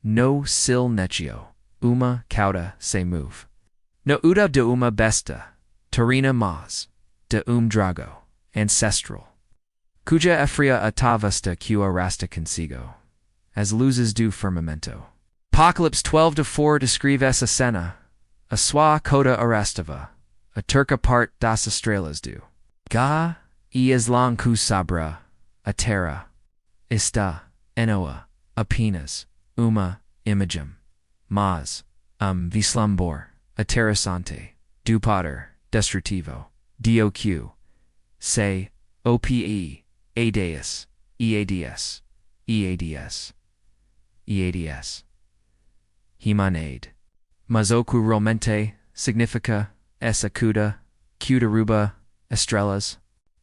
no sil necio, uma cauda se move. No uda de uma besta, terrena mas, de drago, ancestral. Cuja efria atavasta que arrasta consigo, as luzes do firmamento. Apocalypse 12-4 descreve essa cena, a sua coda arrastava, a terça parte das estrelas do. Ga e lançou sobre a terra, está, enoa, apenas, uma imagem, mas, vislumber, aterrorizante, do poder, destrutivo, doq, se, ope, ads, eads, eads. Humanidade. Mas ocu realmente significa essa Queda Derruba Estrelas.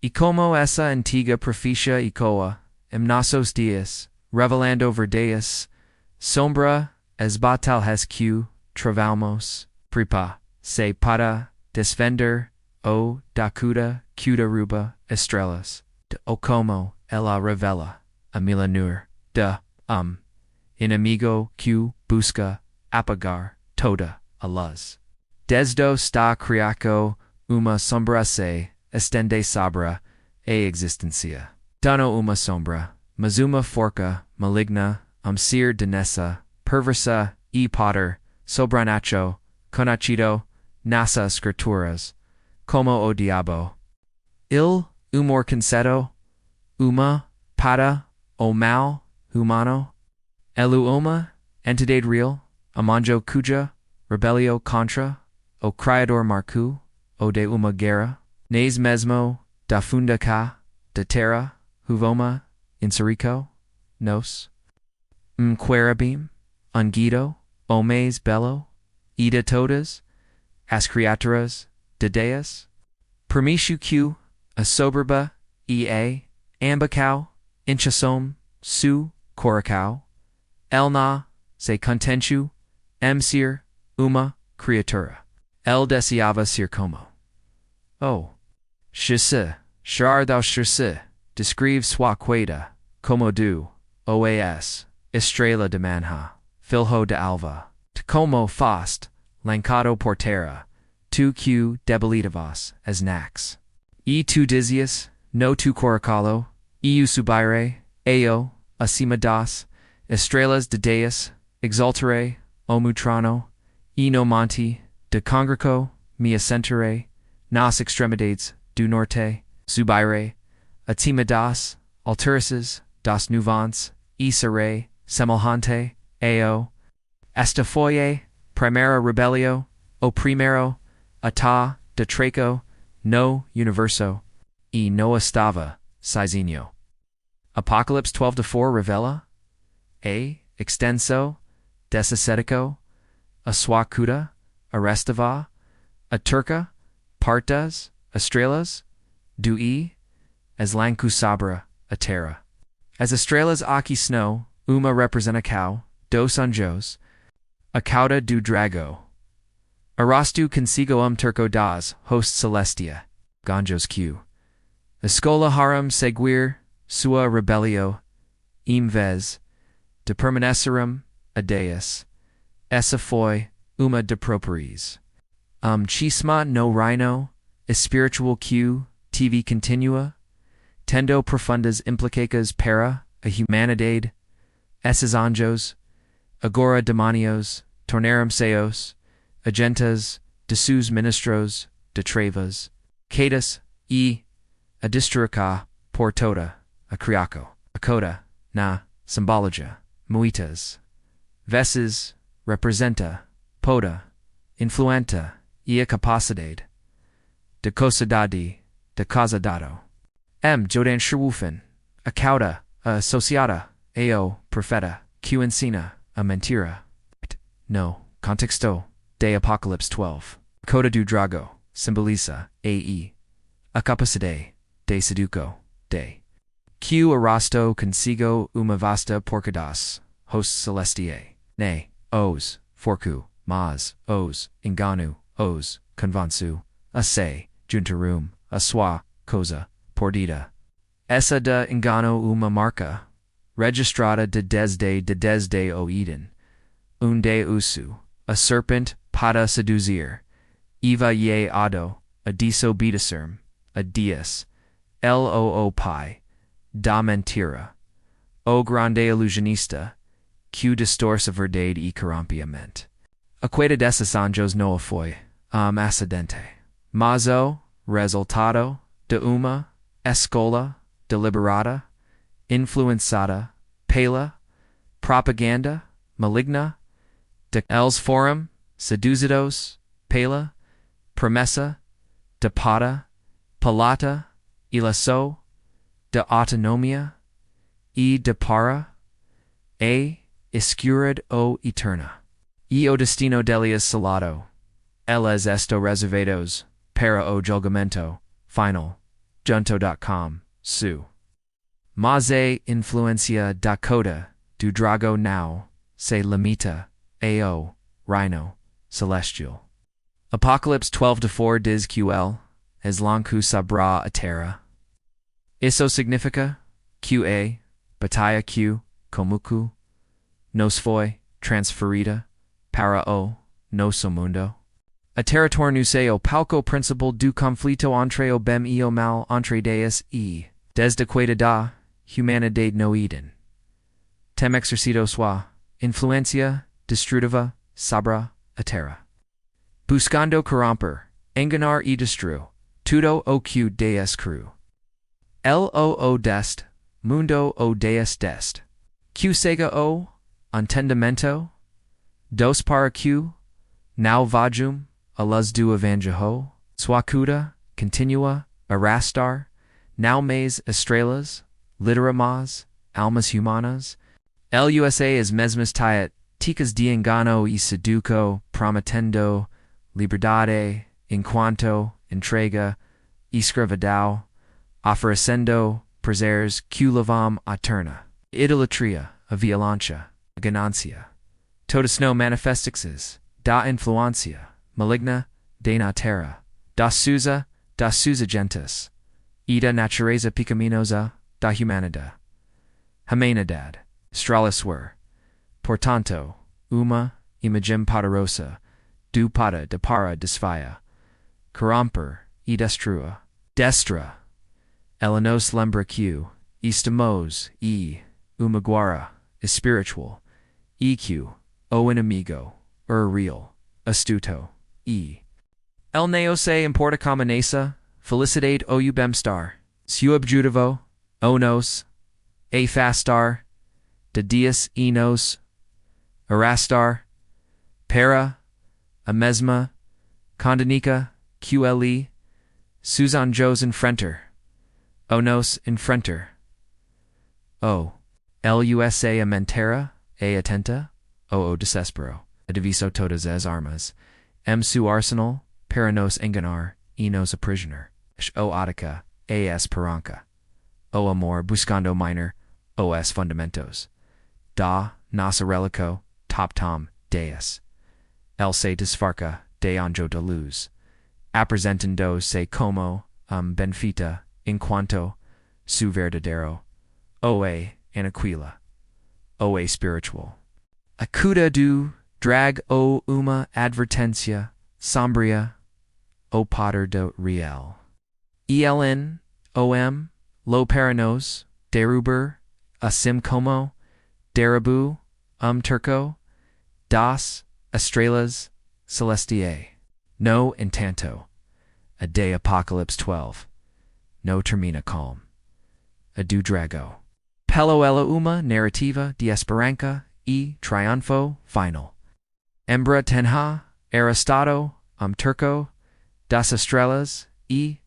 E como essa antiga profecia ecoa, em nossos dias, revelando verdades, sombra as batalhas que travamos, prepa, se para desvendar o da Queda Derruba Estrelas, de o como ela revela, a milanur, de, inimigo que busca apagar toda a luz. Desde está criaco uma sombra se estende sobre a existência. Dano uma sombra, mas uma forca maligna, ser de nessa, perversa e poder, sobrenacho, conocido, nas escrituras, como o diabo. Il humor concedo, uma, para, o mal, humano, elu uma, entidade real, amanjo cuja, rebelio contra, o criador marcu, o de uma guerra, nes mesmo, da funda cá, de terra, huvoma, inserico, nos, querubim, ungido, homens bello, ida todas, as criaturas, de deus, permissu q, a soberba, ambacau, inchasom, su, coracau, elna, se contentu, ser, uma, criatura. El deseava ser como. Oh. Shise, char thou shise, descreve sua queda, como du, oas, estrela de manha, filho de alva, te como fast, lancado por terra, tu que debilitavas, as nax. E tu dizias, no tu coracalo, eu subire, eu, acima das, estrelas de deus, exaltare, o mutrano, e no monte, de congreco, me assentere, nas extremidades, do norte, subire, acima das, alturas, das nuvens, e serei, semejante, eu, esta foi, primera rebelio, o primero, ata, de treco, no universo, e no estava, sozinho. Apocalypse 12-4 revela, extenso, desascetico, a sua Queda, arrastava, a terça, partes, estrelas, do as lançou sobre a terra. As estrelas aqui snow, uma representa cau, dos anjos, a cauda do drago. Arrasto consigo terco das, host celestia, ganjos q. Escola harum seguir, sua rebelio, vez, de permanecerum, a deus, essa foi, uma de properis. Chisma no rhino, espiritual q, TV continua, tendo profundas implicacas para, a humanidade, esses anjos, agora demonios, tornaram seos, agentas, de seus ministros, de trevas, Caídas, a destruica, por toda, a criaco, a coda, na, simbologia, muitas, vezes, representa, poda, influenta, e a capacidade, de cosidade, de casadado. Jodan sherwufen, a cauda, a associada, profeta, que ensina, a mentira. No, contexto, de Apocalipse 12. Coda do drago, simboliza, a capacidade, de seduco, de. Q arrasto consigo uma vasta porcadas, host celestiae, ne, os, forcu, mas, os, engano, os, convansu, a se, juntarum, a sua, cosa, pordida. Essa de engano uma marca, registrada de desde o Eden, unde usu, a serpent, para seduzir, Eva ye ado, a disobedicerm, a dias, loo pi, da mentira, o grande illusionista, que distorce a verdade e corrompiamente. A Queda dos Anjos não foi, acidente. Mas o resultado de uma escola deliberada, influenciada pela propaganda maligna de eles foram seduzidos pela promessa de pada, palata, ilação, de autonomia e de para, e escuridão o eterna. E o destino deles salado, eles esto reservados, para o julgamento, final, junto.com, su. Mas a influencia da Cauda, do Dragão now, se limita, ao, reino, celestial. Apocalypse 12-4 diz QL, es lançou sobre a terra. Isso significa, QA, batalha Q, comucu, nos foi, transferida, para o, nosso mundo. A territor nu se o palco principal do conflito entre o bem e o mal entre deus e, desde Queda da, Humanidade no Eden. Tem exercido sua, influencia, destrutiva, sobre a terra. Buscando corromper, enganar e destruir, tudo o que deus cru. Loo dest, mundo o deus dest. Q sega o, entendimento, dos para Q, now vajum, a luz do evangelho, suacuda, continua, arrastar, now mais estrelas, litera mas, almas humanas, lusa es mesmas tiet, ticas de engano e seduco, prometendo, liberdade, enquanto, entrega, escravidão, oferecendo, prazeres, que levam a terna, idolatria, a violência, a ganancia. Todas no manifestixes, da influencia, maligna, de na terra, da suza gentes, e da natureza pecaminosa, da humanidade, straliswer, portanto, uma imagem poderosa, do para de para desfia, corromper e destrua, destra, ela nos lembra que, estamos e, uma guerra, espiritual, EQ, o inimigo, real, astuto, e. El neo se importa como nessa, felicidade o bem-estar, seu objetivo, o nos, a fastar, de dias e nos, arrastar, para, a mesma, condenica, QLE, sus anjos enfrenter, o nos enfrenter, o, lusa a mentera, a atenta, o desespero, a diviso todas as armas, su arsenal, para nos enganar, e nos a prisioner, o atica, as paranca, o amor buscando minor, os fundamentos, da, nossa relico, top tom, deus, el se desfarca, de anjo de luz, apresentando se como, benfita, enquanto, su verdadero, oe, anaquila, oe spiritual. Acuda do, drag o uma advertencia, sombria, o poder do real. ELN, OM, lo paranos, derruber, assim como, derrubu, turco, das, estrelas, celestiae. No entanto, a de Apocalypse 12, no termina calm. A do drago. Pelo ela uma narrativa de esperança e triunfo final. Embra tenha, arrastado, turco, das estrelas, e,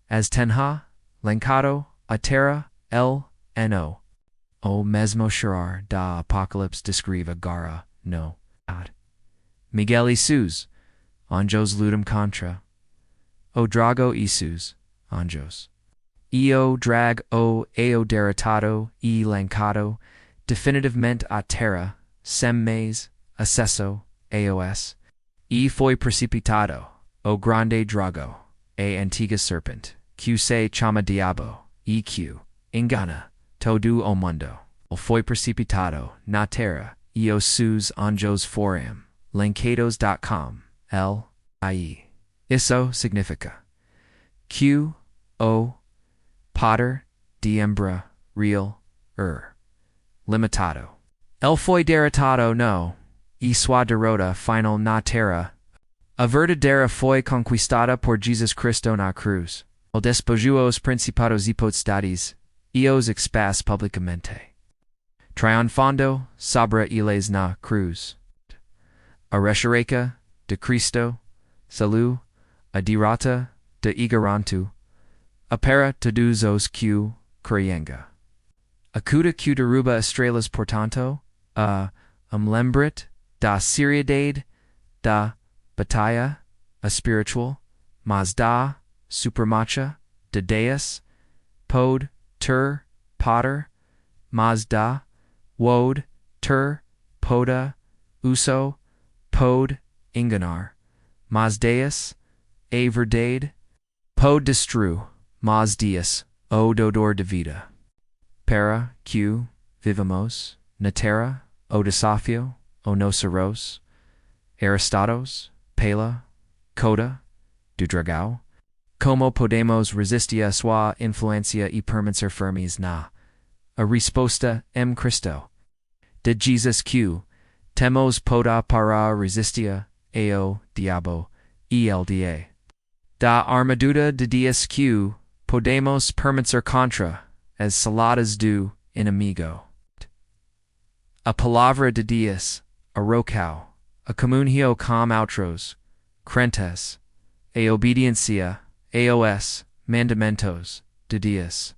as tenha, lançado, a terra, no. O mesmo chorar da Apocalipse descreve agora, no, ad. Miguel e sus, anjos lutam contra. O drago e sus, anjos. Eo drag o ao derrotado e lançado, definitivamente a terra, sem mais, acesso, aos. E foi precipitado, o grande drago, a antiga serpente, que se chama diabo, e que, engana, todo o mundo. O foi precipitado, na terra, Suas Anjos forum, lancados.com, L.I.E. Isso significa. Q. O. Potter, diembra, real, limitado. El foi derrotado no, e sua derrota final na terra. A verdadeira foi conquistada por Jesus Cristo na cruz. O despojou os principados e potestades, e os expôs publicamente. Triunfando sobre eles na cruz. A ressurreição de Cristo, salud, a derrota de ignoranto, a para todos os que creem. Acuda que derruba estrelas portanto, lembret da seriedade da batalha, espiritual, mas da supermarcha de Deus, pod ter poder, mas da wod ter poda uso, pod enganar, mas Deus, a verdade, pod destru, mas Deus, o dodor de vida. Para que vivamos na terra, o desafio, o nossos arrastados pela Queda do Dragão, como podemos resistir a sua influência e permanecer firmes na a resposta em Cristo. De Jesus que temos poder para resistir ao diabo e el dia. Da armadura de Deus que podemos permanecer contra as saladas do inimigo. A palavra de Deus, a rocao, a comunhão com outros, crentes, a obediência, aos mandamentos de Deus.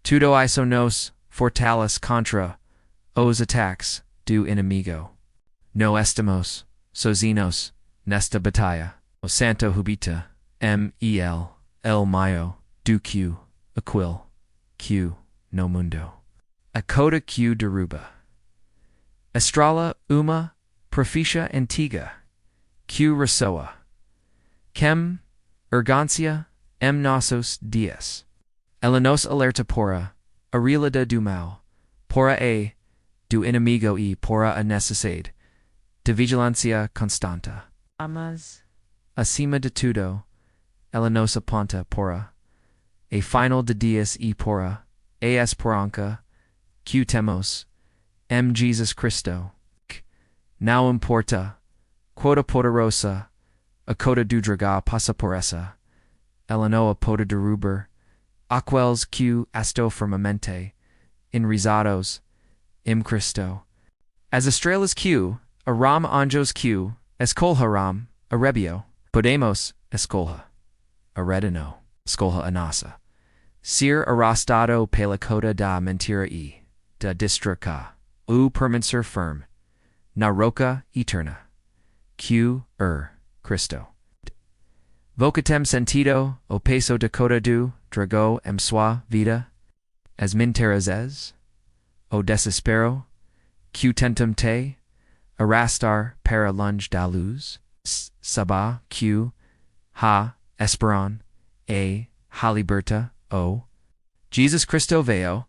Tudo isso nos fortalece contra os ataques do inimigo. No estamos sozinhos nesta batalha. O santo habita el maio do que aquil que no mundo. A Queda que derruba. Estrela uma profecia antiga que ressoa. Quem urgência nossos dias. Ela nos alerta pora a realidade do mal, pora a do inimigo e pora a necessidade de vigilância constante. Amas. Acima de tudo, ela nos aponta pora a final de dias e pora a esperança que temos Jesus Cristo. Não importa quota poderosa a Queda do Dragão passa por essa, ela não a pode derrubar aqueles que estão firmemente enraizados em Cristo. As estrelas que aram anjos que escolharão a rebio, podemos escolher a redino, escolher a nossa. Ser arrastado pela Queda da mentira e da destruição, o permanecer firme na roca eterna, que Cristo. Vocatem sentido o peso de Queda do Dragão em sua vida, as mentiras o desespero, que tentam te arrastar para longe da luz, sabá que ha esperan ha liberta o Jesus Cristo veio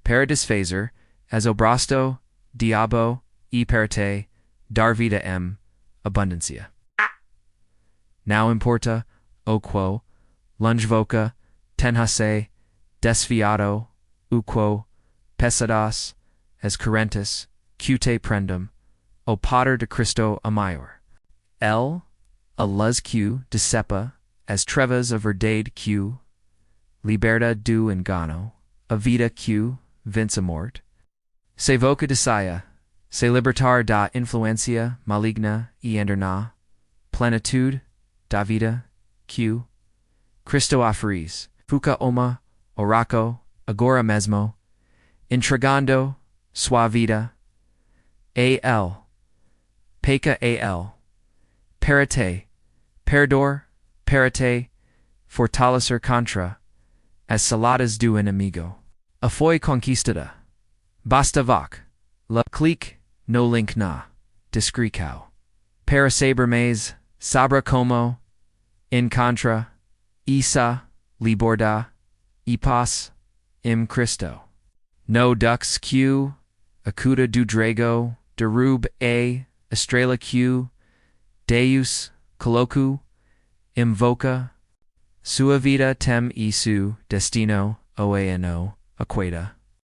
para desfazer as obrasto diabo e para te dar vida em abundância. Não importa o quo longevoca tenhase desviado o quo pesadas as correntes que te prendam, o poder de Cristo a maior. A luz que decepa as trevas a verdade que liberta do engano, a vida que vence a morte. Se voca deseja, se libertar da influência maligna e entrar na plenitude da vida que Cristo oferece, fuca uma oraco agora mesmo, entregando sua vida a peca para te, perdor, para te, fortalecer contra as saladas do inimigo. A foi conquistada. Basta vac, la clique no link na, descricao. Para saber mais, sabra como, in contra, isa, liborda, e paz, im Cristo. No dux que, acuda do drago, Derruba Estrela Q, Deus, Colocu, Invoca, Sua vida tem isu, Destino, Oano, Queda.